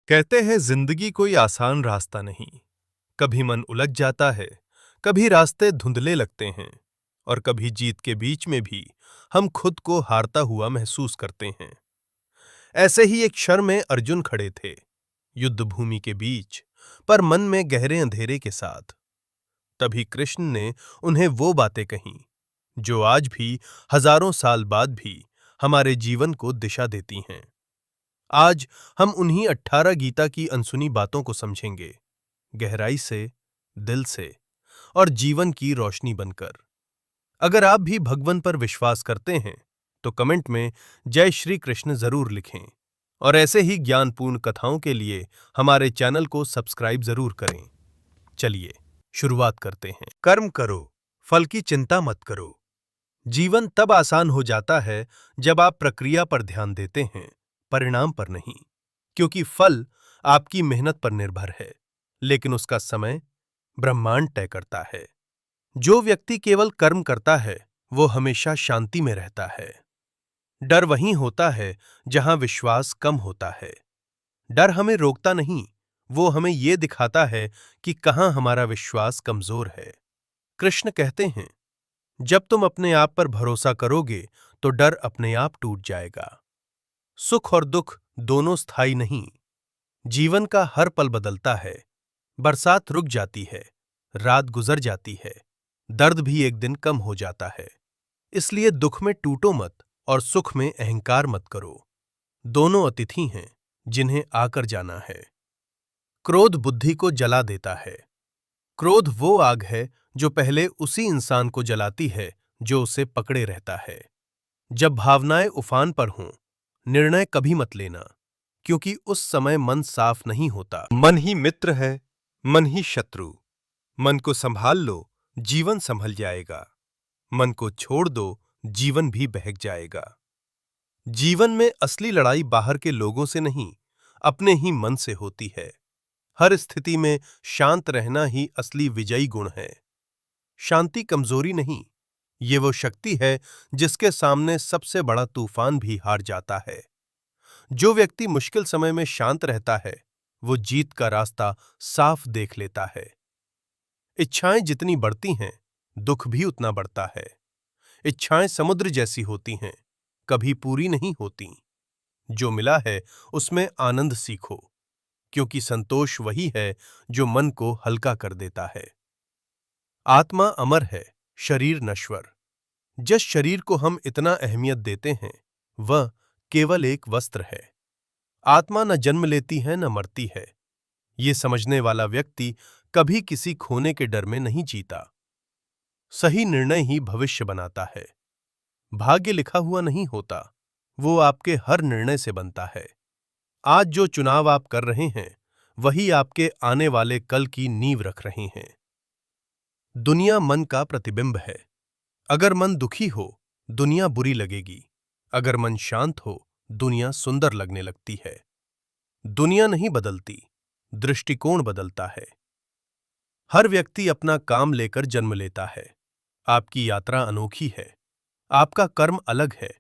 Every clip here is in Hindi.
कहते हैं जिंदगी कोई आसान रास्ता नहीं। कभी मन उलझ जाता है, कभी रास्ते धुंधले लगते हैं और कभी जीत के बीच में भी हम खुद को हारता हुआ महसूस करते हैं। ऐसे ही एक क्षण में अर्जुन खड़े थे, युद्ध भूमि के बीच, पर मन में गहरे अंधेरे के साथ। तभी कृष्ण ने उन्हें वो बातें कहीं जो आज भी हजारों साल बाद भी हमारे जीवन को दिशा देती हैं। आज हम उन्हीं 18 गीता की अनसुनी बातों को समझेंगे, गहराई से, दिल से और जीवन की रोशनी बनकर। अगर आप भी भगवान पर विश्वास करते हैं तो कमेंट में जय श्री कृष्ण जरूर लिखें और ऐसे ही ज्ञानपूर्ण कथाओं के लिए हमारे चैनल को सब्सक्राइब जरूर करें। चलिए शुरुआत करते हैं। कर्म करो, फल की चिंता मत करो। जीवन तब आसान हो जाता है जब आप प्रक्रिया पर ध्यान देते हैं, परिणाम पर नहीं, क्योंकि फल आपकी मेहनत पर निर्भर है, लेकिन उसका समय ब्रह्मांड तय करता है। जो व्यक्ति केवल कर्म करता है वो हमेशा शांति में रहता है। डर वहीं होता है जहां विश्वास कम होता है। डर हमें रोकता नहीं, वो हमें ये दिखाता है कि कहां हमारा विश्वास कमजोर है। कृष्ण कहते हैं, जब तुम अपने आप पर भरोसा करोगे तो डर अपने आप टूट जाएगा। सुख और दुख दोनों स्थायी नहीं। जीवन का हर पल बदलता है। बरसात रुक जाती है, रात गुजर जाती है, दर्द भी एक दिन कम हो जाता है। इसलिए दुख में टूटो मत और सुख में अहंकार मत करो। दोनों अतिथि हैं जिन्हें आकर जाना है। क्रोध बुद्धि को जला देता है। क्रोध वो आग है जो पहले उसी इंसान को जलाती है जो उसे पकड़े रहता है। जब भावनाएं उफान पर हों, निर्णय कभी मत लेना, क्योंकि उस समय मन साफ नहीं होता। मन ही मित्र है, मन ही शत्रु। मन को संभाल लो, जीवन संभल जाएगा। मन को छोड़ दो, जीवन भी बहक जाएगा। जीवन में असली लड़ाई बाहर के लोगों से नहीं, अपने ही मन से होती है। हर स्थिति में शांत रहना ही असली विजयी गुण है। शांति कमजोरी नहीं, ये वो शक्ति है जिसके सामने सबसे बड़ा तूफान भी हार जाता है। जो व्यक्ति मुश्किल समय में शांत रहता है वो जीत का रास्ता साफ देख लेता है। इच्छाएं जितनी बढ़ती हैं, दुख भी उतना बढ़ता है। इच्छाएं समुद्र जैसी होती हैं, कभी पूरी नहीं होती। जो मिला है उसमें आनंद सीखो, क्योंकि संतोष वही है जो मन को हल्का कर देता है। आत्मा अमर है, शरीर नश्वर। जिस शरीर को हम इतना अहमियत देते हैं वह केवल एक वस्त्र है। आत्मा न जन्म लेती है न मरती है। ये समझने वाला व्यक्ति कभी किसी खोने के डर में नहीं जीता। सही निर्णय ही भविष्य बनाता है। भाग्य लिखा हुआ नहीं होता, वो आपके हर निर्णय से बनता है। आज जो चुनाव आप कर रहे हैं वही आपके आने वाले कल की नींव रख रहे हैं। दुनिया मन का प्रतिबिंब है। अगर मन दुखी हो दुनिया बुरी लगेगी, अगर मन शांत हो दुनिया सुंदर लगने लगती है। दुनिया नहीं बदलती, दृष्टिकोण बदलता है। हर व्यक्ति अपना काम लेकर जन्म लेता है। आपकी यात्रा अनोखी है। आपका कर्म अलग है,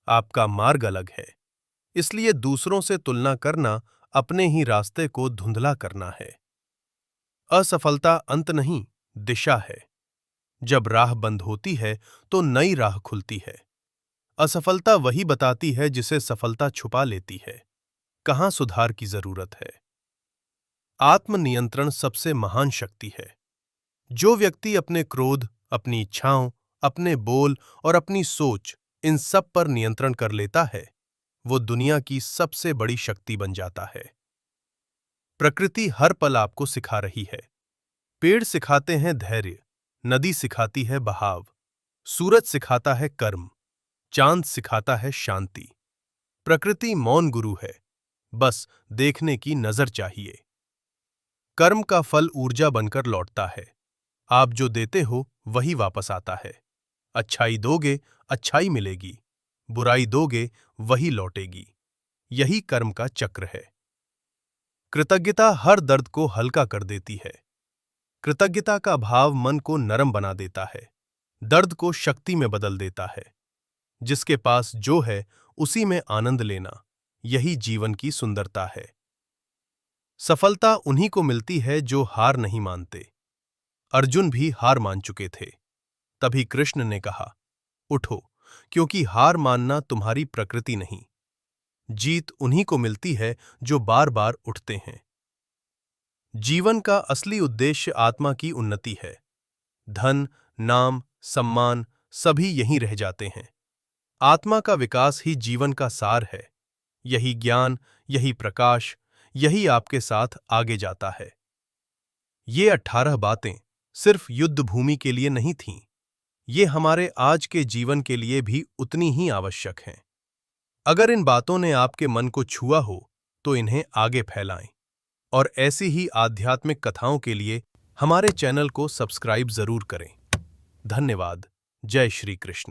आपका मार्ग अलग है। इसलिए दूसरों से तुलना करना अपने ही रास्ते को धुंधला करना है। असफलता अंत नहीं, दिशा है। जब राह बंद होती है तो नई राह खुलती है। असफलता वही बताती है जिसे सफलता छुपा लेती है। कहां सुधार की जरूरत है। आत्मनियंत्रण सबसे महान शक्ति है। जो व्यक्ति अपने क्रोध, अपनी इच्छाओं, अपने बोल और अपनी सोच, इन सब पर नियंत्रण कर लेता है वो दुनिया की सबसे बड़ी शक्ति बन जाता है। प्रकृति हर पल आपको सिखा रही है। पेड़ सिखाते हैं धैर्य, नदी सिखाती है बहाव, सूरज सिखाता है कर्म, चांद सिखाता है शांति। प्रकृति मौन गुरु है, बस देखने की नजर चाहिए। कर्म का फल ऊर्जा बनकर लौटता है। आप जो देते हो वही वापस आता है। अच्छाई दोगे अच्छाई मिलेगी, बुराई दोगे वही लौटेगी। यही कर्म का चक्र है। कृतज्ञता हर दर्द को हल्का कर देती है। कृतज्ञता का भाव मन को नरम बना देता है, दर्द को शक्ति में बदल देता है। जिसके पास जो है उसी में आनंद लेना, यही जीवन की सुंदरता है। सफलता उन्हीं को मिलती है जो हार नहीं मानते। अर्जुन भी हार मान चुके थे। तभी कृष्ण ने कहा, उठो, क्योंकि हार मानना तुम्हारी प्रकृति नहीं। जीत उन्हीं को मिलती है जो बार बार उठते हैं। जीवन का असली उद्देश्य आत्मा की उन्नति है। धन, नाम, सम्मान सभी यहीं रह जाते हैं। आत्मा का विकास ही जीवन का सार है। यही ज्ञान, यही प्रकाश, यही आपके साथ आगे जाता है। ये 18 बातें सिर्फ युद्ध भूमि के लिए नहीं थीं। ये हमारे आज के जीवन के लिए भी उतनी ही आवश्यक हैं। अगर इन बातों ने आपके मन को छुआ हो तो इन्हें आगे फैलाएं और ऐसी ही आध्यात्मिक कथाओं के लिए हमारे चैनल को सब्सक्राइब जरूर करें। धन्यवाद। जय श्री कृष्ण।